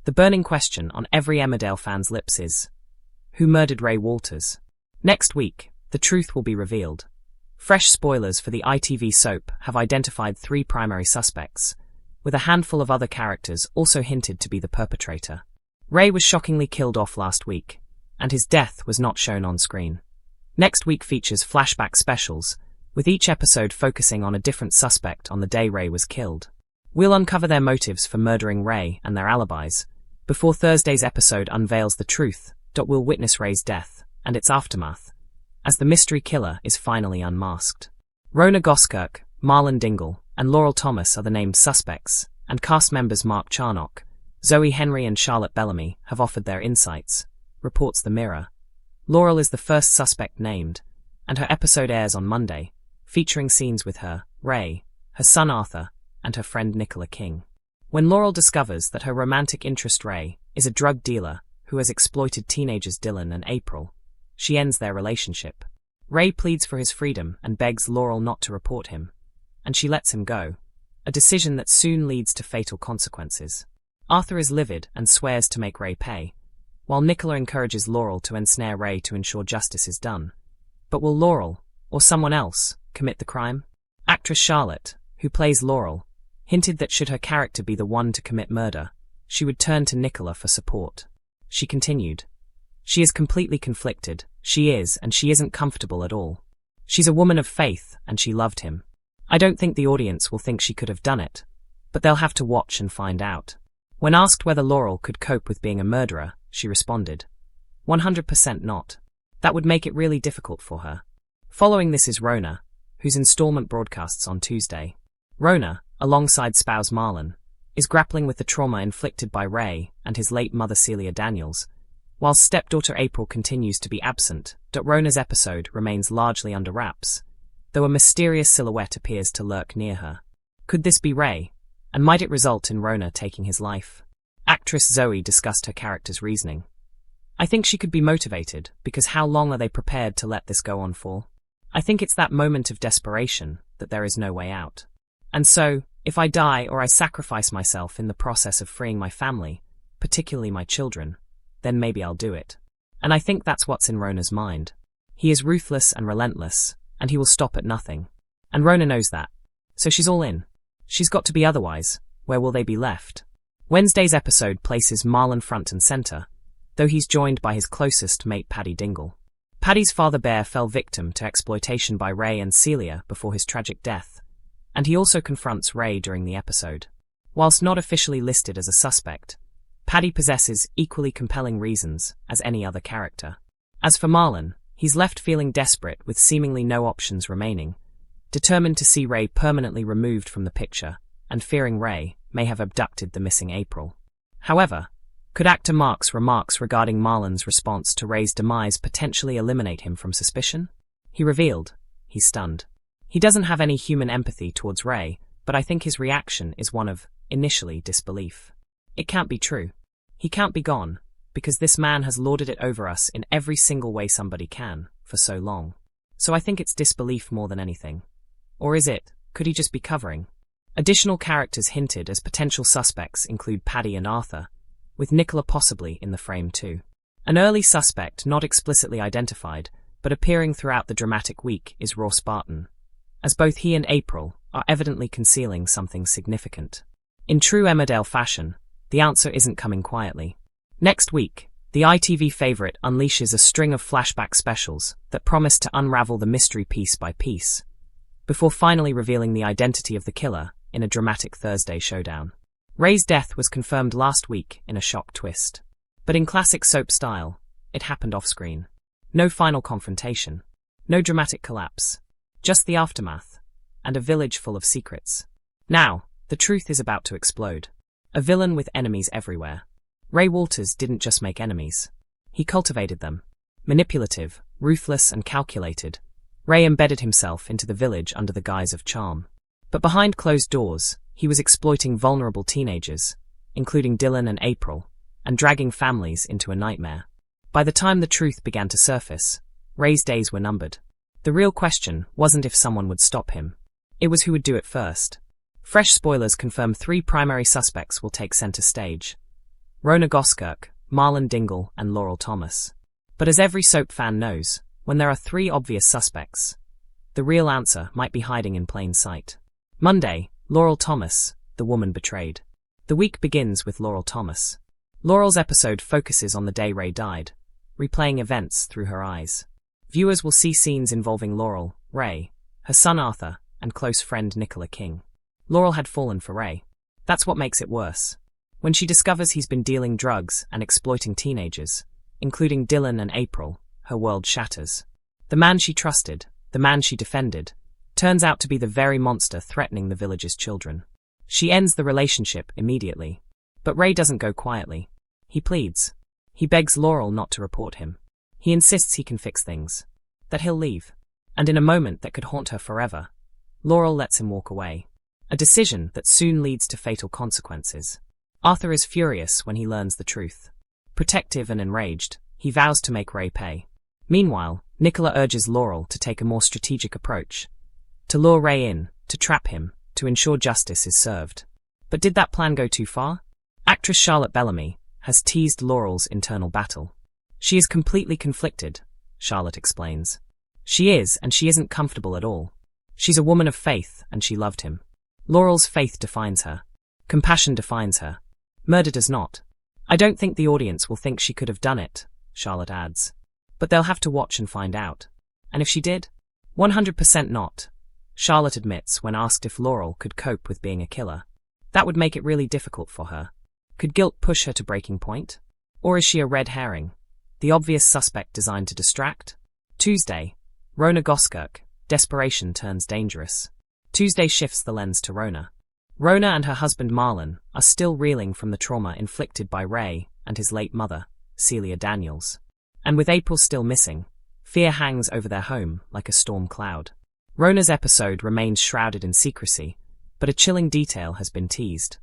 The burning question on every Emmerdale fan's lips is, who murdered Ray Walters? Next week, the truth will be revealed. Fresh spoilers for the ITV soap have identified 3 primary suspects, with a handful of other characters also hinted to be the perpetrator. Ray was shockingly killed off last week, and his death was not shown on screen. Next week features flashback specials, with each episode focusing on a different suspect on the day Ray was killed. We'll uncover their motives for murdering Ray and their alibis, before Thursday's episode unveils the truth. We'll witness Ray's death and its aftermath, as the mystery killer is finally unmasked. Rona Goskirk, Marlon Dingle, and Laurel Thomas are the named suspects, and cast members Mark Charnock, Zoe Henry and Charlotte Bellamy have offered their insights, reports The Mirror. Laurel is the first suspect named, and her episode airs on Monday, featuring scenes with her, Ray, her son Arthur, and her friend Nicola King. When Laurel discovers that her romantic interest Ray is a drug dealer who has exploited teenagers Dylan and April, she ends their relationship. Ray pleads for his freedom and begs Laurel not to report him, and she lets him go, a decision that soon leads to fatal consequences. Arthur is livid and swears to make Ray pay, while Nicola encourages Laurel to ensnare Ray to ensure justice is done. But will Laurel, or someone else, commit the crime? Actress Charlotte, who plays Laurel, hinted that should her character be the one to commit murder, she would turn to Nicola for support. She continued, "She is completely conflicted, she is, and she isn't comfortable at all. She's a woman of faith, and she loved him. I don't think the audience will think she could have done it, but they'll have to watch and find out." When asked whether Laurel could cope with being a murderer, she responded, 100% not. That would make it really difficult for her. Following this is Rona, whose installment broadcasts on Tuesday. Rona, alongside spouse Marlon, is grappling with the trauma inflicted by Ray and his late mother Celia Daniels, while stepdaughter April continues to be absent. Rona's episode remains largely under wraps, though a mysterious silhouette appears to lurk near her. Could this be Ray, and might it result in Rona taking his life? Actress Zoe discussed her character's reasoning. "I think she could be motivated, because how long are they prepared to let this go on for? I think it's that moment of desperation, that there is no way out. And so, if I die or I sacrifice myself in the process of freeing my family, particularly my children, then maybe I'll do it." And I think that's what's in Rona's mind. He is ruthless and relentless, and he will stop at nothing. And Rona knows that. So she's all in. She's got to be otherwise. Where will they be left? Wednesday's episode places Marlon front and center, though he's joined by his closest mate Paddy Dingle. Paddy's father Bear fell victim to exploitation by Ray and Celia before his tragic death, and he also confronts Ray during the episode. Whilst not officially listed as a suspect, Paddy possesses equally compelling reasons as any other character. As for Marlon, he's left feeling desperate with seemingly no options remaining, determined to see Ray permanently removed from the picture, and fearing Ray may have abducted the missing April. However, could actor Mark's remarks regarding Marlon's response to Ray's demise potentially eliminate him from suspicion? He revealed, he's stunned. He doesn't have any human empathy towards Ray, but I think his reaction is one of, initially, disbelief. It can't be true. He can't be gone, because this man has lorded it over us in every single way somebody can, for so long. So I think it's disbelief more than anything. Or is it, could he just be covering? Additional characters hinted as potential suspects include Paddy and Arthur, with Nicola possibly in the frame too. An early suspect not explicitly identified, but appearing throughout the dramatic week is Ross Barton, as both he and April are evidently concealing something significant. In true Emmerdale fashion, the answer isn't coming quietly. Next week, the ITV favourite unleashes a string of flashback specials that promise to unravel the mystery piece by piece, before finally revealing the identity of the killer in a dramatic Thursday showdown. Ray's death was confirmed last week in a shock twist. But in classic soap style, it happened off-screen. No final confrontation. No dramatic collapse. Just the aftermath. And a village full of secrets. Now, the truth is about to explode. A villain with enemies everywhere. Ray Walters didn't just make enemies. He cultivated them. Manipulative, ruthless and calculated, Ray embedded himself into the village under the guise of charm. But behind closed doors, he was exploiting vulnerable teenagers, including Dylan and April, and dragging families into a nightmare. By the time the truth began to surface, Ray's days were numbered. The real question wasn't if someone would stop him. It was who would do it first. Fresh spoilers confirm 3 primary suspects will take center stage. Rona Goskirk, Marlon Dingle, and Laurel Thomas. But as every soap fan knows, when there are three obvious suspects, the real answer might be hiding in plain sight. Monday, Laurel Thomas, the woman betrayed. The week begins with Laurel Thomas. Laurel's episode focuses on the day Ray died, replaying events through her eyes. Viewers will see scenes involving Laurel, Ray, her son Arthur, and close friend Nicola King. Laurel had fallen for Ray. That's what makes it worse. When she discovers he's been dealing drugs and exploiting teenagers, including Dylan and April, her world shatters. The man she trusted, the man she defended, turns out to be the very monster threatening the village's children. She ends the relationship immediately. But Ray doesn't go quietly. He pleads. He begs Laurel not to report him. He insists he can fix things, that he'll leave. And in a moment that could haunt her forever, Laurel lets him walk away. A decision that soon leads to fatal consequences. Arthur is furious when he learns the truth. Protective and enraged, he vows to make Ray pay. Meanwhile, Nicola urges Laurel to take a more strategic approach. To lure Ray in, to trap him, to ensure justice is served. But did that plan go too far? Actress Charlotte Bellamy has teased Laurel's internal battle. She is completely conflicted, Charlotte explains. She is, and she isn't comfortable at all. She's a woman of faith, and she loved him. Laurel's faith defines her. Compassion defines her. Murder does not. I don't think the audience will think she could have done it, Charlotte adds. But they'll have to watch and find out. And if she did? 100% not, Charlotte admits when asked if Laurel could cope with being a killer. That would make it really difficult for her. Could guilt push her to breaking point? Or is she a red herring, the obvious suspect designed to distract? Tuesday, Rona Goskirk, desperation turns dangerous. Tuesday shifts the lens to Rona. Rona and her husband Marlon are still reeling from the trauma inflicted by Ray and his late mother, Celia Daniels. And with April still missing, fear hangs over their home like a storm cloud. Rona's episode remains shrouded in secrecy, but a chilling detail has been teased.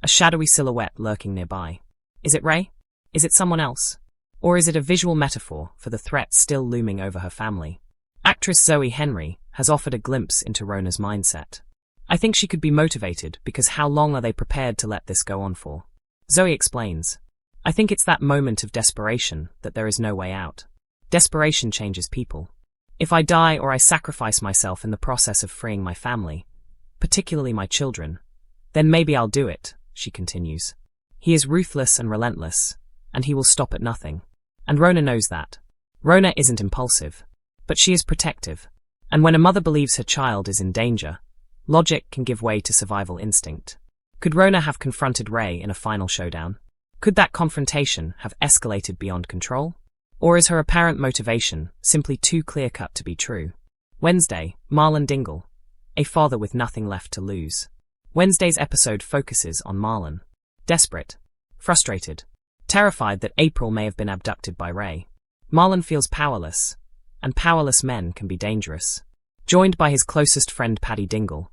A shadowy silhouette lurking nearby. Is it Ray? Is it someone else? Or is it a visual metaphor for the threat still looming over her family? Actress Zoe Henry has offered a glimpse into Rona's mindset. I think she could be motivated because how long are they prepared to let this go on for? Zoe explains. I think it's that moment of desperation that there is no way out. Desperation changes people. If I die or I sacrifice myself in the process of freeing my family, particularly my children, then maybe I'll do it, she continues. He is ruthless and relentless, and he will stop at nothing. And Rona knows that. Rona isn't impulsive, but she is protective. And when a mother believes her child is in danger, logic can give way to survival instinct. Could Rona have confronted Ray in a final showdown? Could that confrontation have escalated beyond control? Or is her apparent motivation simply too clear-cut to be true? Wednesday, Marlon Dingle, a father with nothing left to lose. Wednesday's episode focuses on Marlon. Desperate, frustrated, terrified that April may have been abducted by Ray. Marlon feels powerless, and powerless men can be dangerous. Joined by his closest friend Paddy Dingle,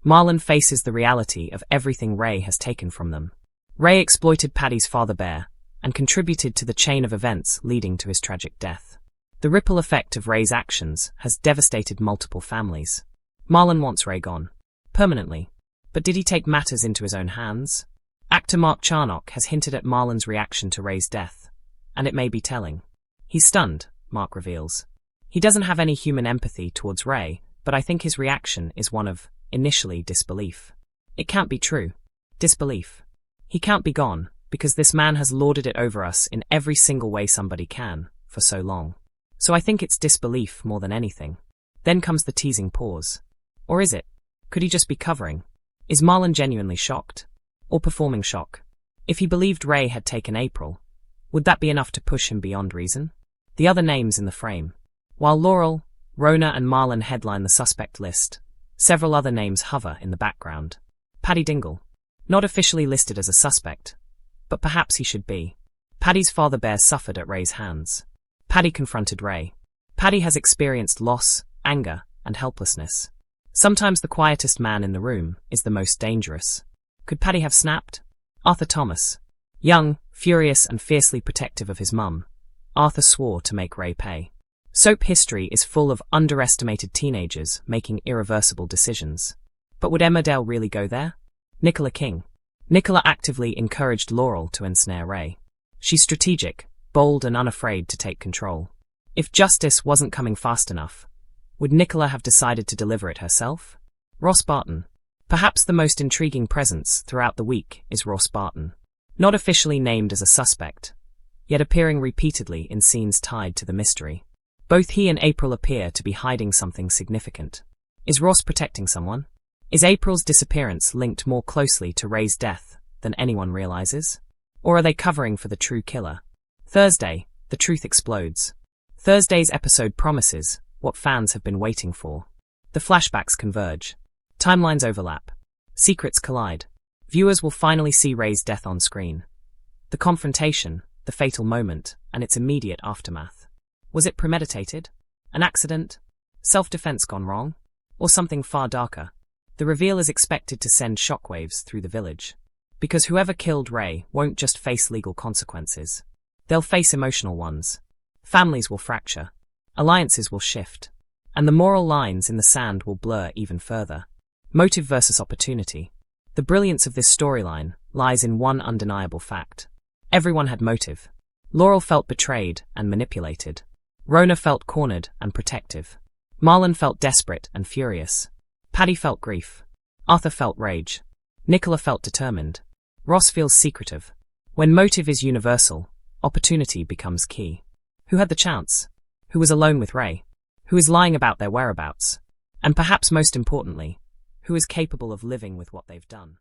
Marlon faces the reality of everything Ray has taken from them. Ray exploited Paddy's father bear and contributed to the chain of events leading to his tragic death. The ripple effect of Ray's actions has devastated multiple families. Marlon wants Ray gone. Permanently. But did he take matters into his own hands? Actor Mark Charnock has hinted at Marlon's reaction to Ray's death, and it may be telling. He's stunned, Mark reveals. He doesn't have any human empathy towards Ray, but I think his reaction is one of, initially, disbelief. It can't be true. Disbelief. He can't be gone, because this man has lorded it over us in every single way somebody can, for so long. So I think it's disbelief more than anything. Then comes the teasing pause. Or is it? Could he just be covering? Is Marlon genuinely shocked? Or performing shock? If he believed Ray had taken April, would that be enough to push him beyond reason? The other names in the frame. While Laurel, Rona and Marlon headline the suspect list, several other names hover in the background. Paddy Dingle. Not officially listed as a suspect, but perhaps he should be. Paddy's father bear suffered at Ray's hands. Paddy confronted Ray. Paddy has experienced loss, anger, and helplessness. Sometimes the quietest man in the room is the most dangerous. Could Paddy have snapped? Arthur Thomas. Young, furious, and fiercely protective of his mum, Arthur swore to make Ray pay. Soap history is full of underestimated teenagers making irreversible decisions. But would Emmerdale really go there? Nicola King. Nicola actively encouraged Laurel to ensnare Ray. She's strategic, bold and unafraid to take control. If justice wasn't coming fast enough, would Nicola have decided to deliver it herself? Ross Barton. Perhaps the most intriguing presence throughout the week is Ross Barton. Not officially named as a suspect, yet appearing repeatedly in scenes tied to the mystery. Both he and April appear to be hiding something significant. Is Ross protecting someone? Is April's disappearance linked more closely to Ray's death than anyone realizes? Or are they covering for the true killer? Thursday, the truth explodes. Thursday's episode promises what fans have been waiting for. The flashbacks converge. Timelines overlap. Secrets collide. Viewers will finally see Ray's death on screen. The confrontation, the fatal moment, and its immediate aftermath. Was it premeditated? An accident? Self-defense gone wrong? Or something far darker? The reveal is expected to send shockwaves through the village. Because whoever killed Ray won't just face legal consequences. They'll face emotional ones. Families will fracture. Alliances will shift. And the moral lines in the sand will blur even further. Motive versus opportunity. The brilliance of this storyline lies in one undeniable fact. Everyone had motive. Laurel felt betrayed and manipulated. Rona felt cornered and protective. Marlon felt desperate and furious. Paddy felt grief. Arthur felt rage. Nicola felt determined. Ross feels secretive. When motive is universal, opportunity becomes key. Who had the chance? Who was alone with Ray? Who is lying about their whereabouts? And perhaps most importantly, who is capable of living with what they've done?